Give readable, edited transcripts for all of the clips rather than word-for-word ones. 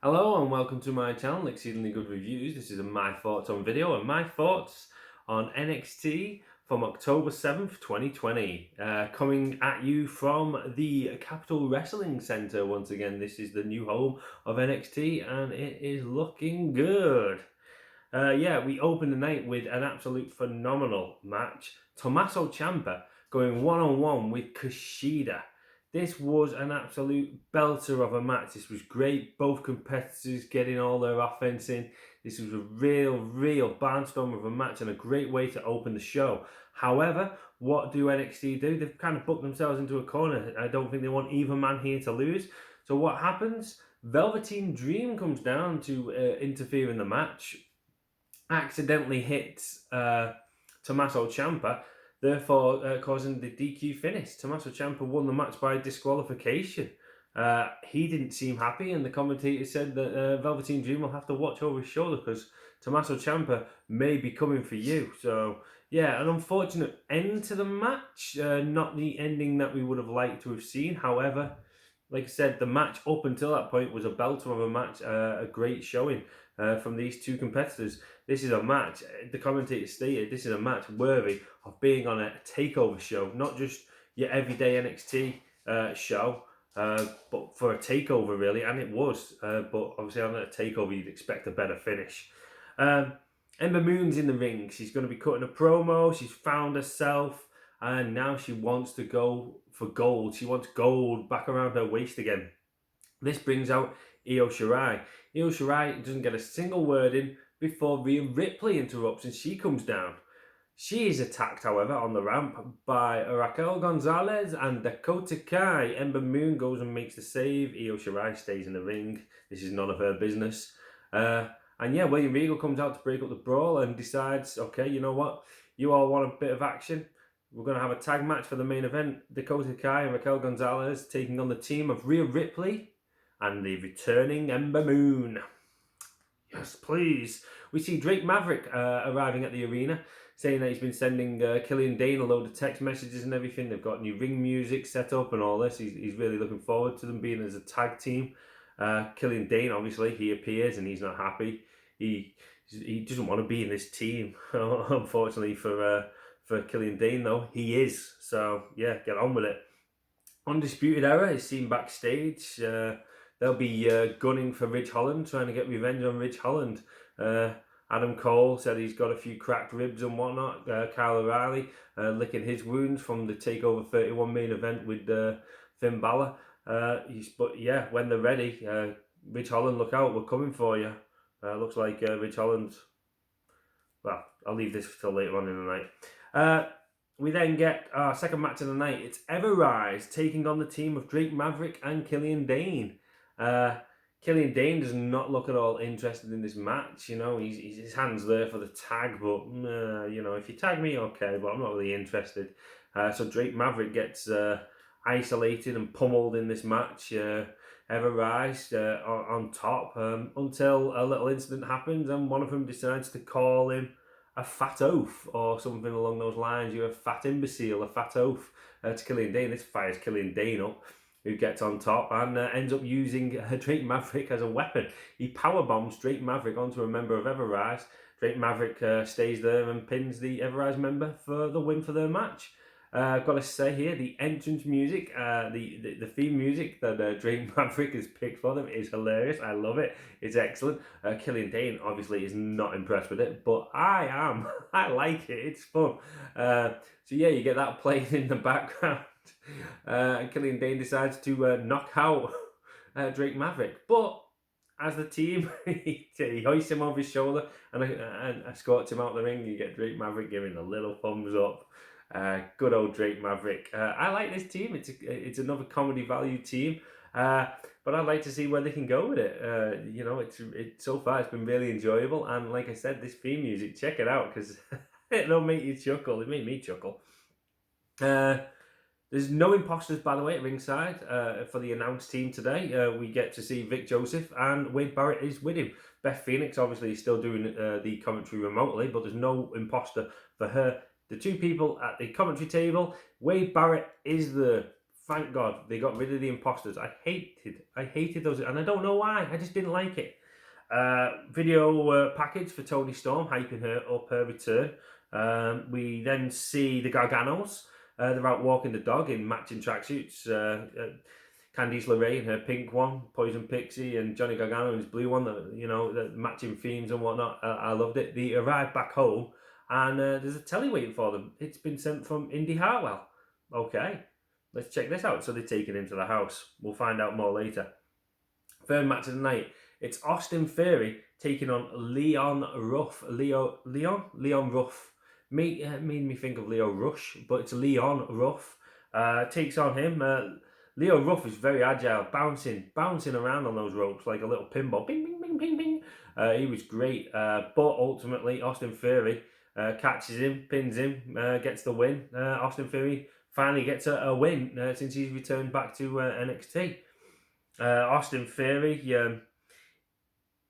Hello and welcome to my channel, Exceedingly Good Reviews. This is a my thoughts on video and my thoughts on NXT from October 7th, 2020. Coming at you from the Capital Wrestling Centre once again. This is the new home of NXT and it is looking good. We opened the night with an absolute phenomenal match. Tommaso Ciampa going one-on-one with Kushida. This was an absolute belter of a match. This was great. Both competitors getting all their offense in. This was a real barnstorm of a match and a great way to open the show. However, what do NXT do? They've kind of booked themselves into a corner. I don't think they want either man here to lose. So what happens? Velveteen Dream comes down to interfere in the match, accidentally hits Tommaso Ciampa, therefore causing the DQ finish. Tommaso Ciampa won the match by disqualification. He didn't seem happy, and the commentator said that Velveteen Dream will have to watch over his shoulder because Tommaso Ciampa may be coming for you. So, yeah, an unfortunate end to the match. Not the ending that we would have liked to have seen. However, like I said, the match up until that point was a belter of a match, a great showing from these two competitors. This is a match, the commentator stated, this is a match worthy of being on a takeover show, not just your everyday NXT show, but for a takeover really, and it was. But obviously on a takeover, you'd expect a better finish. Ember Moon's in the ring. She's going to be cutting a promo. She's found herself, and now she wants to go for gold. She wants gold back around her waist again. This brings out Io Shirai. Io Shirai doesn't get a single word in before Rhea Ripley interrupts and she comes down. She is attacked, however, on the ramp by Raquel Gonzalez and Dakota Kai. Ember Moon goes and makes the save. Io Shirai stays in the ring. This is none of her business. William Regal comes out to break up the brawl and decides, okay, you know what? You all want a bit of action. We're going to have a tag match for the main event. Dakota Kai and Raquel Gonzalez taking on the team of Rhea Ripley and the returning Ember Moon. Yes, please. We see Drake Maverick arriving at the arena, saying that he's been sending Killian Dane a load of text messages and everything. They've got new ring music set up and all this. He's really looking forward to them being as a tag team. Killian Dane, obviously, he appears and he's not happy. He doesn't want to be in this team, unfortunately for Killian Dane, though. He is. So, yeah, get on with it. Undisputed Era is seen backstage. They'll be gunning for Ridge Holland, trying to get revenge on Ridge Holland. Adam Cole said he's got a few cracked ribs and whatnot. Kyle O'Reilly licking his wounds from the TakeOver 31 main event with Finn Balor. When they're ready, Ridge Holland, look out, we're coming for you. Looks like Ridge Holland. Well, I'll leave this till later on in the night. We then get our second match of the night. It's Everrise taking on the team of Drake Maverick and Killian Dane. Killian Dane does not look at all interested in this match. You know, his hand's there for the tag, but if you tag me, okay, but I'm not really interested. So Drake Maverick gets isolated and pummeled in this match. Everrise on top until a little incident happens and one of them decides to call him a fat oaf or something along those lines. You're a fat imbecile, a fat oaf to Killian Dane. This fires Killian Dane up, who gets on top and ends up using Drake Maverick as a weapon. He powerbombs Drake Maverick onto a member of Everrise. Drake Maverick stays there and pins the Everrise member for the win for their match. I've got to say here, the entrance music, the theme music that Drake Maverick has picked for them is hilarious. I love it. It's excellent. Killian Dane obviously is not impressed with it, but I am. I like it. It's fun. You get that playing in the background. Killian Dane decides to knock out Drake Maverick, but as the team, he hoists him over his shoulder and escorts him out the ring. You get Drake Maverick giving a little thumbs up. Good old Drake Maverick. I like this team. It's another comedy value team, but I'd like to see where they can go with it. So far it's been really enjoyable, and like I said, this theme music, check it out because it'll make you chuckle. It made me chuckle. There's no imposters, by the way, at ringside for the announced team today. We get to see Vic Joseph and Wade Barrett is with him. Beth Phoenix obviously is still doing the commentary remotely, but there's no imposter for her. The two people at the commentary table, Wade Barrett is the Thank God they got rid of the imposters. I hated those, and I don't know why. I just didn't like it. Video package for Toni Storm, hyping her up her return. We then see the Garganos. They're out walking the dog in matching tracksuits. Candice LeRae in her pink one, Poison Pixie, and Johnny Gargano in his blue one. The matching themes and whatnot. I loved it. They arrived back home, and there's a telly waiting for them. It's been sent from Indy Hartwell. Okay, let's check this out. So they take it into the house. We'll find out more later. Third match of the night. It's Austin Theory taking on Leon Ruff. Leon Ruff. Made me think of Leo Rush, but it's Leon Ruff. Takes on him. Leo Ruff is very agile, bouncing around on those ropes like a little pinball. Bing, bing, bing, bing, bing. He was great. But ultimately, Austin Theory catches him, pins him, gets the win. Austin Theory finally gets a win since he's returned back to NXT. Austin Theory,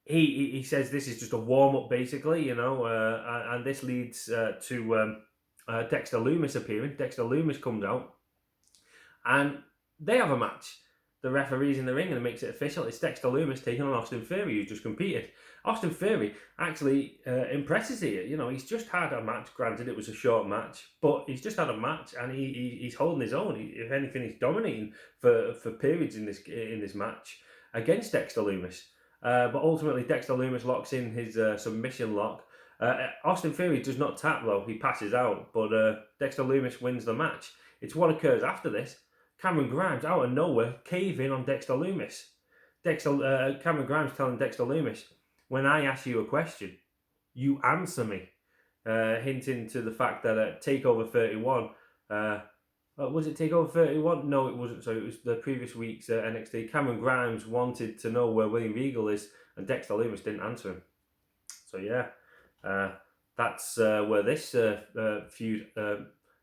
he says this is just a warm up, basically, and this leads to Dexter Lumis appearing. Dexter Lumis comes out, and they have a match. The referee's in the ring and it makes it official. It's Dexter Lumis taking on Austin Theory, who's just competed. Austin Theory actually impresses here. He's just had a match. Granted, it was a short match, but he's just had a match and he's holding his own. If anything, he's dominating for periods in this match against Dexter Lumis. But ultimately, Dexter Lumis locks in his submission lock. Austin Theory does not tap though; he passes out. But Dexter Lumis wins the match. It's what occurs after this. Cameron Grimes, out of nowhere, cave in on Dexter Lumis. Cameron Grimes telling Dexter Lumis, when I ask you a question, you answer me. Hinting to the fact that TakeOver 31, was it TakeOver 31? No, it wasn't. So it was the previous week's NXT. Cameron Grimes wanted to know where William Regal is, and Dexter Lumis didn't answer him. So yeah, that's where this feud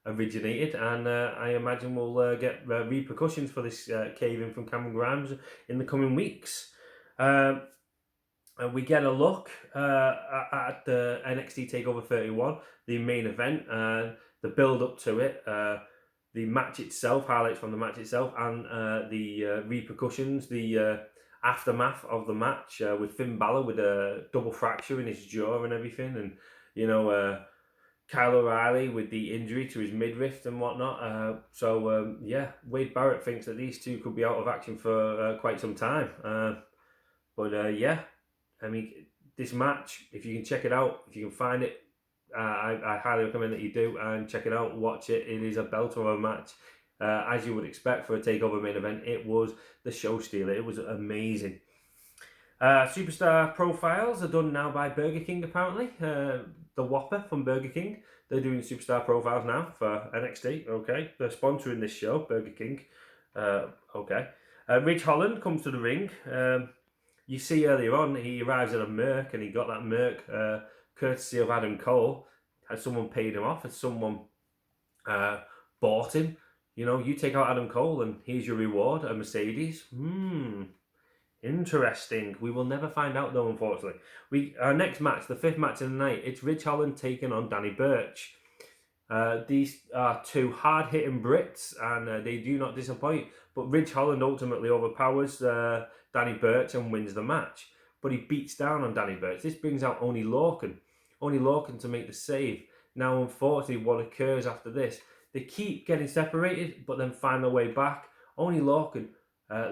originated, and I imagine we'll get repercussions for this cave-in from Cameron Grimes in the coming weeks. We get a look at the NXT TakeOver 31, the main event, the build-up to it, the match itself, highlights from the match itself, and the repercussions, the aftermath of the match with Finn Balor with a double fracture in his jaw and everything, and Kyle O'Reilly with the injury to his midriff and whatnot. Wade Barrett thinks that these two could be out of action for quite some time. This match, if you can check it out, if you can find it, I highly recommend that you do and check it out, watch it. It is a belter of a match. As you would expect for a TakeOver main event, it was the show stealer. It was amazing. Superstar profiles are done now by Burger King, apparently. The Whopper from Burger King. They're doing superstar profiles now for NXT. Okay. They're sponsoring this show, Burger King. Okay. Ridge Holland comes to the ring. You see earlier on, he arrives at a Merc, and he got that Merc courtesy of Adam Cole. Had someone paid him off? Had someone bought him? You take out Adam Cole, and here's your reward, a Mercedes. Interesting. We will never find out though, unfortunately. Our next match, the fifth match of the night, it's Ridge Holland taking on Danny Burch. These are two hard-hitting Brits, and they do not disappoint. But Ridge Holland ultimately overpowers Danny Burch and wins the match. But he beats down on Danny Burch. This brings out Oney Lorcan to make the save. Now, unfortunately, what occurs after this, they keep getting separated, but then find their way back. Oney Lorcan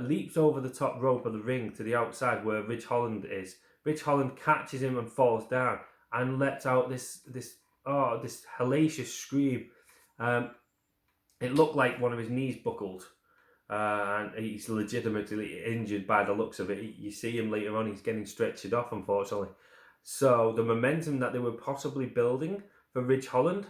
leaps over the top rope of the ring to the outside where Ridge Holland is. Ridge Holland catches him and falls down and lets out this hellacious scream. It looked like one of his knees buckled, and he's legitimately injured by the looks of it. You see him later on, he's getting stretchered off, unfortunately. So the momentum that they were possibly building for Ridge Holland,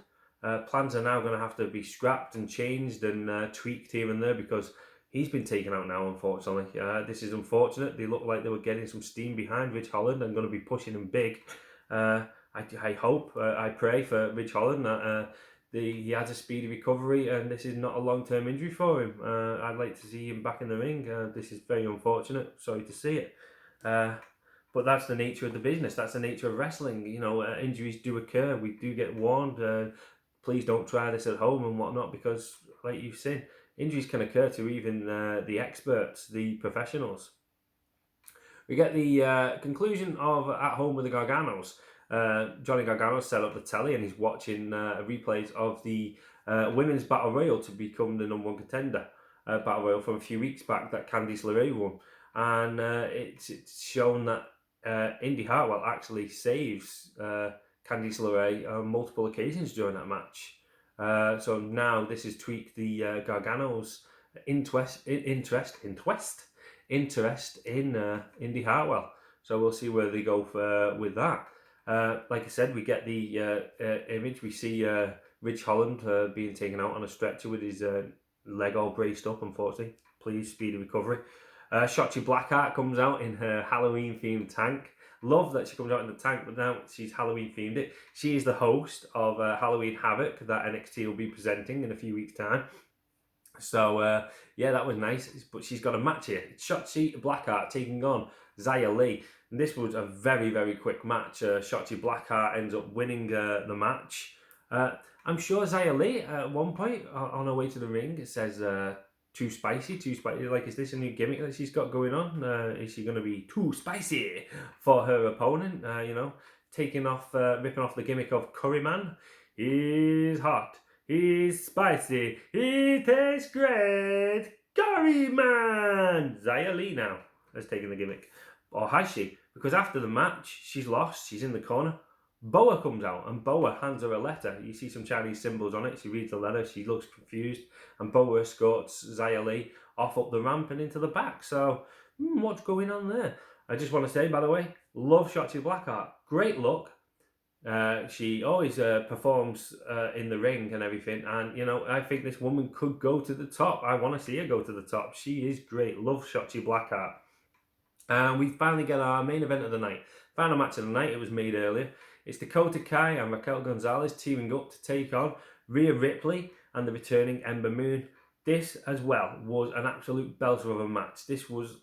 plans are now going to have to be scrapped and changed and tweaked here and there, because he's been taken out now, unfortunately. This is unfortunate. They look like they were getting some steam behind Ridge Holland and going to be pushing him big. I hope, I pray for Ridge Holland that he has a speedy recovery and this is not a long-term injury for him. I'd like to see him back in the ring. This is very unfortunate. Sorry to see it. But that's the nature of the business. That's the nature of wrestling. Injuries do occur. We do get warned. Please don't try this at home and whatnot, because, like you've seen, injuries can occur to even the experts, the professionals. We get the conclusion of At Home with the Garganos. Johnny Gargano set up the telly and he's watching replays of the Women's Battle Royal to become the #1 contender. Battle Royal from a few weeks back that Candice LeRae won. And it's shown that Indy Hartwell actually saves Candice LeRae on multiple occasions during that match. So now this has tweaked the Garganos' interest in Indy Hartwell. So we'll see where they go with that. Like I said, we get the image. We see Ridge Holland being taken out on a stretcher with his leg all braced up, unfortunately. Please, speedy recovery. Shotzi Blackheart comes out in her Halloween-themed tank. Love that she comes out in the tank, but now she's Halloween-themed it. She is the host of Halloween Havoc that NXT will be presenting in a few weeks' time. So, yeah, that was nice. But she's got a match here. It's Shotzi Blackheart taking on Xia Li. And this was a very, very quick match. Shotzi Blackheart ends up winning the match. I'm sure Xia Li, at one point, on her way to the ring, it says, too spicy. Like, is this a new gimmick that she's got going on? Is she going to be too spicy for her opponent? Ripping off the gimmick of Curry Man. He's hot. He's spicy. He tastes great. Curry Man. Xia Li now has taken the gimmick. Or has she? Because after the match, she's lost. She's in the corner. Boa comes out and Boa hands her a letter. You see some Chinese symbols on it. She reads the letter. She looks confused. And Boa escorts Xia Li off up the ramp and into the back. So, what's going on there? I just want to say, by the way, love Shotzi Blackheart. Great look. She always performs in the ring and everything. And, I think this woman could go to the top. I want to see her go to the top. She is great. Love Shotzi Blackheart. And we finally get our main event of the night. Final match of the night. It was made earlier. It's Dakota Kai and Raquel Gonzalez teaming up to take on Rhea Ripley and the returning Ember Moon. This as well was an absolute belter of a match. This was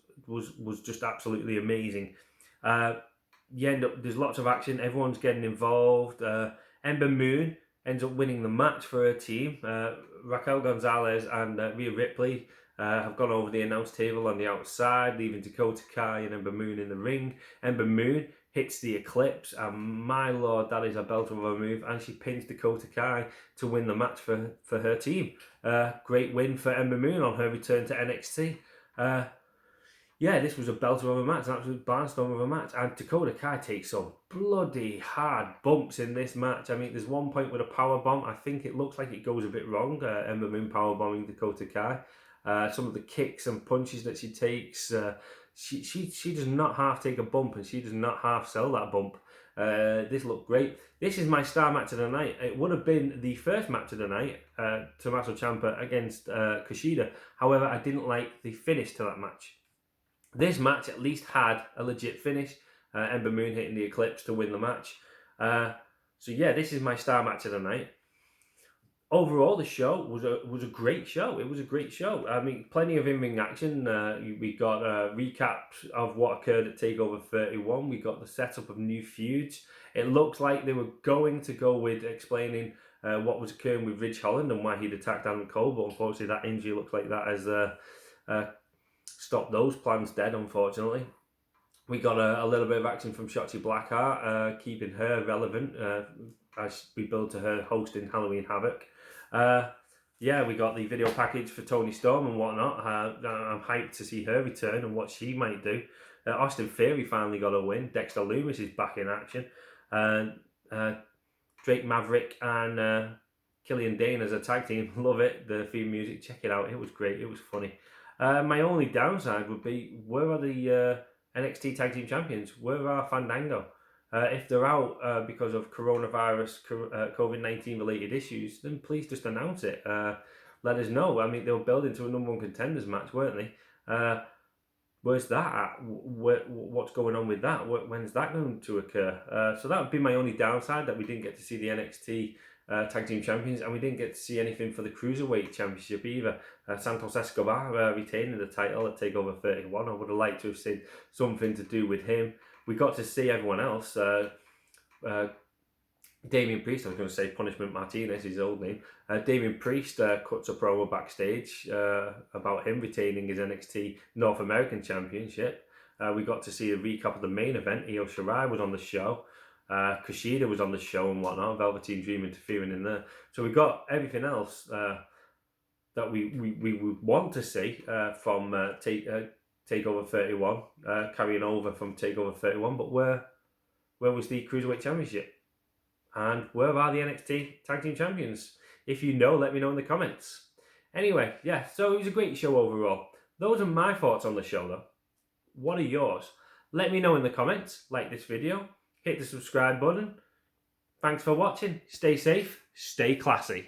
just absolutely amazing. There's lots of action. Everyone's getting involved. Ember Moon ends up winning the match for her team. Raquel Gonzalez and Rhea Ripley have gone over the announce table on the outside, leaving Dakota Kai and Ember Moon in the ring. Ember Moon hits the Eclipse, and my lord, that is a belter of a move, and she pins Dakota Kai to win the match for her team. Great win for Ember Moon on her return to NXT. This was a belter of a match, an absolute barnstorm of a match, and Dakota Kai takes some bloody hard bumps in this match. I mean, there's one point with a power bomb. I think it looks like it goes a bit wrong. Ember Moon power bombing Dakota Kai. Some of the kicks and punches that she takes, she does not half take a bump, and she does not half sell that bump. This looked great. This is my star match of the night. It would have been the first match of the night, Tommaso Ciampa against Kushida. However, I didn't like the finish to that match. This match at least had a legit finish. Ember Moon hitting the Eclipse to win the match. This is my star match of the night. Overall, the show was a great show. It was a great show. I mean, plenty of in-ring action. We got recaps of what occurred at TakeOver 31. We got the setup of new feuds. It looks like they were going to go with explaining what was occurring with Ridge Holland and why he'd attacked Adam Cole, but unfortunately that injury looks like that has stopped those plans dead, unfortunately. We got a little bit of action from Shotzi Blackheart, keeping her relevant as we build to her hosting Halloween Havoc. We got the video package for Toni Storm and whatnot. I'm hyped to see her return and what she might do. Austin Theory finally got a win. Dexter Lumis is back in action. Drake Maverick and Killian Dane as a tag team. Love it. The theme music, check it out. It was great. It was funny. My only downside would be, where are the NXT Tag Team Champions? Where are Fandango? If they're out because of coronavirus, COVID-19 related issues, then please just announce it. Let us know. I mean, they were building to a #1 contenders match, weren't they? Where's that at? What's going on with that? When's that going to occur? So that would be my only downside, that we didn't get to see the NXT Tag Team Champions, and we didn't get to see anything for the Cruiserweight Championship either. Santos Escobar retaining the title at TakeOver 31. I would have liked to have seen something to do with him. We got to see everyone else. Damien Priest, I was going to say Punishment Martinez, his old name. Damien Priest cuts a promo backstage about him retaining his NXT North American Championship. We got to see a recap of the main event. Io Shirai was on the show. Kushida was on the show and whatnot. Velveteen Dream interfering in there. So we got everything else that we would want to see from Takeover 31, carrying over from Takeover 31. But where was the Cruiserweight Championship? And where are the NXT Tag Team Champions? If you know, let me know in the comments. Anyway, yeah, so it was a great show overall. Those are my thoughts on the show though. What are yours? Let me know in the comments. Like this video. Hit the subscribe button. Thanks for watching. Stay safe. Stay classy.